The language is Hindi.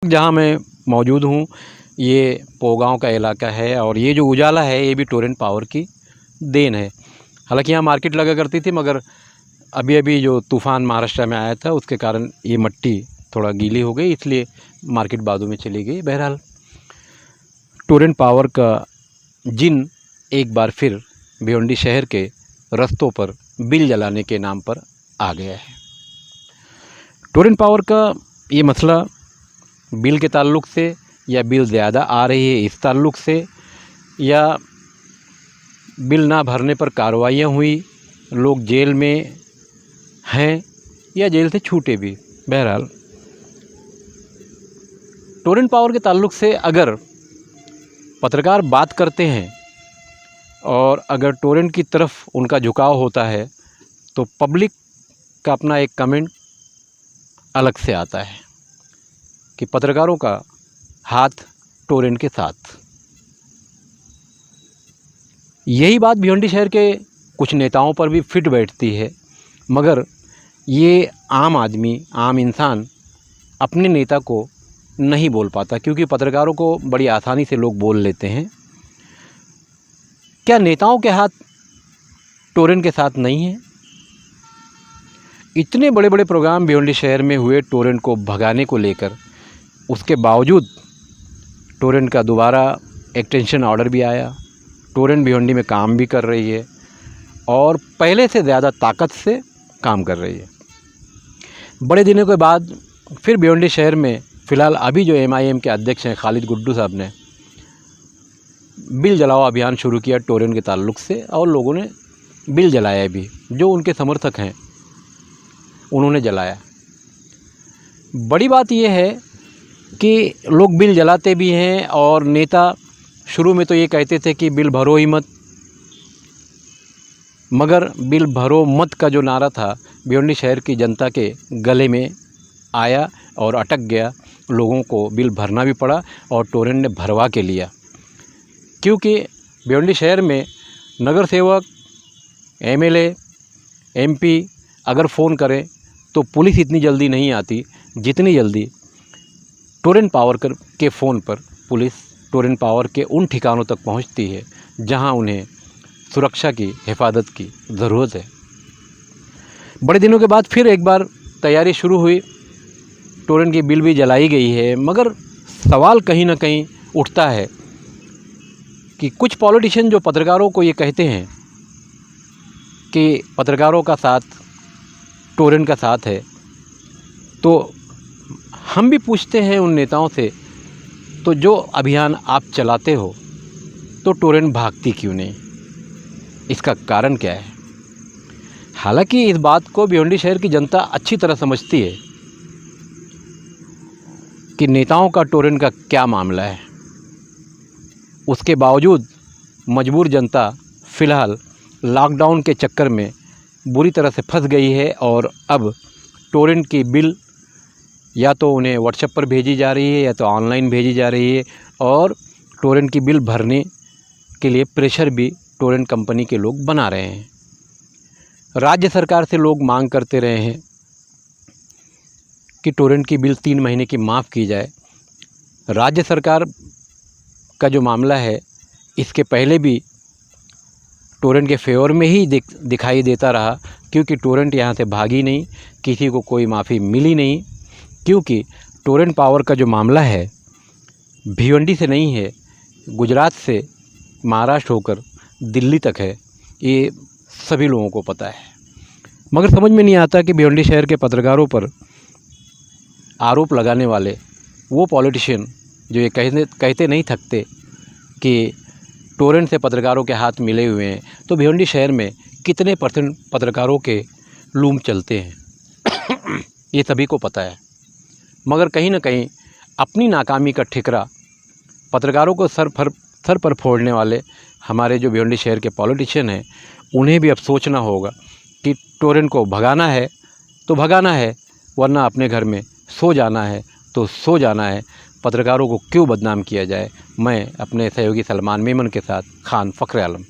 जहाँ मैं मौजूद हूँ ये पोगांव का इलाका है और ये जो उजाला है ये भी टोरेंट पावर की देन है। हालांकि यहाँ मार्केट लगा करती थी, मगर अभी अभी जो तूफ़ान महाराष्ट्र में आया था उसके कारण ये मिट्टी थोड़ा गीली हो गई, इसलिए मार्केट बाजू में चली गई। बहरहाल टोरेंट पावर का जिन एक बार फिर भिवंडी शहर के रास्तों पर बिल जलाने के नाम पर आ गया है। टोरेंट पावर का ये मसला बिल के ताल्लुक़ से या बिल ज़्यादा आ रही है इस ताल्लुक़ से, या बिल ना भरने पर कार्रवाइयाँ हुई, लोग जेल में हैं या जेल से छूटे भी। बहरहाल टोरेंट पावर के ताल्लुक़ से अगर पत्रकार बात करते हैं और अगर टोरेंट की तरफ उनका झुकाव होता है तो पब्लिक का अपना एक कमेंट अलग से आता है कि पत्रकारों का हाथ टोरेंट के साथ। यही बात भिवंडी शहर के कुछ नेताओं पर भी फिट बैठती है, मगर ये आम आदमी, आम इंसान अपने नेता को नहीं बोल पाता, क्योंकि पत्रकारों को बड़ी आसानी से लोग बोल लेते हैं। क्या नेताओं के हाथ टोरेंट के साथ नहीं है? इतने बड़े बड़े प्रोग्राम भिवंडी शहर में हुए टोरेंट को भगाने को लेकर, उसके बावजूद टोरेंट का दोबारा एक्सटेंशन ऑर्डर भी आया। टोरेंट भिवंडी में काम भी कर रही है और पहले से ज़्यादा ताकत से काम कर रही है। बड़े दिनों के बाद फिर भिवंडी शहर में फ़िलहाल अभी जो MIM के अध्यक्ष हैं खालिद गुड्डू साहब ने बिल जलाओ अभियान शुरू किया टोरेंट के ताल्लुक़ से, और लोगों ने बिल जलाया भी। जो उनके समर्थक हैं उन्होंने जलाया। बड़ी बात यह है कि लोग बिल जलाते भी हैं और नेता शुरू में तो ये कहते थे कि बिल भरो ही मत, मगर बिल भरो मत का जो नारा था भिवंडी शहर की जनता के गले में आया और अटक गया। लोगों को बिल भरना भी पड़ा और टोरेंट ने भरवा के लिया, क्योंकि भिवंडी शहर में नगर सेवक, MLA, MP अगर फ़ोन करें तो पुलिस इतनी जल्दी नहीं आती जितनी जल्दी टोरेंट पावर के फ़ोन पर पुलिस टोरेंट पावर के उन ठिकानों तक पहुंचती है जहां उन्हें सुरक्षा की, हिफाजत की ज़रूरत है। बड़े दिनों के बाद फिर एक बार तैयारी शुरू हुई, टोरेंट की बिल भी जलाई गई है, मगर सवाल कहीं ना कहीं उठता है कि कुछ पॉलिटिशियन जो पत्रकारों को ये कहते हैं कि पत्रकारों का साथ टोरेंट का साथ है, तो हम भी पूछते हैं उन नेताओं से, तो जो अभियान आप चलाते हो तो टोरेंट भागती क्यों नहीं? इसका कारण क्या है? हालांकि इस बात को भिवंडी शहर की जनता अच्छी तरह समझती है कि नेताओं का टोरेंट का क्या मामला है। उसके बावजूद मजबूर जनता फ़िलहाल लॉकडाउन के चक्कर में बुरी तरह से फंस गई है और अब टोरेंट की बिल या तो उन्हें व्हाट्सएप पर भेजी जा रही है या तो ऑनलाइन भेजी जा रही है, और टोरेंट की बिल भरने के लिए प्रेशर भी टोरेंट कंपनी के लोग बना रहे हैं। राज्य सरकार से लोग मांग करते रहे हैं कि टोरेंट की बिल 3 महीने की माफ़ की जाए। राज्य सरकार का जो मामला है इसके पहले भी टोरेंट के फेवर में ही दिखाई देता रहा, क्योंकि टोरेंट यहाँ से भागी नहीं, किसी को कोई माफ़ी मिली नहीं, क्योंकि टोरेंट पावर का जो मामला है भिवंडी से नहीं है, गुजरात से महाराष्ट्र होकर दिल्ली तक है। ये सभी लोगों को पता है, मगर समझ में नहीं आता कि भिवंडी शहर के पत्रकारों पर आरोप लगाने वाले वो पॉलिटिशियन जो ये कहते नहीं थकते कि टोरेंट से पत्रकारों के हाथ मिले हुए हैं, तो भिवंडी शहर में कितने % पत्रकारों के लूम चलते हैं ये सभी को पता है। मगर कहीं ना कहीं अपनी नाकामी का ठिकरा पत्रकारों को सर पर फोड़ने वाले हमारे जो भिवंडी शहर के पॉलिटिशियन हैं, उन्हें भी अब सोचना होगा कि टोरेंट को भगाना है तो भगाना है, वरना अपने घर में सो जाना है तो सो जाना है। पत्रकारों को क्यों बदनाम किया जाए। मैं अपने सहयोगी सलमान मेमन के साथ खान फ़ख्र आलम।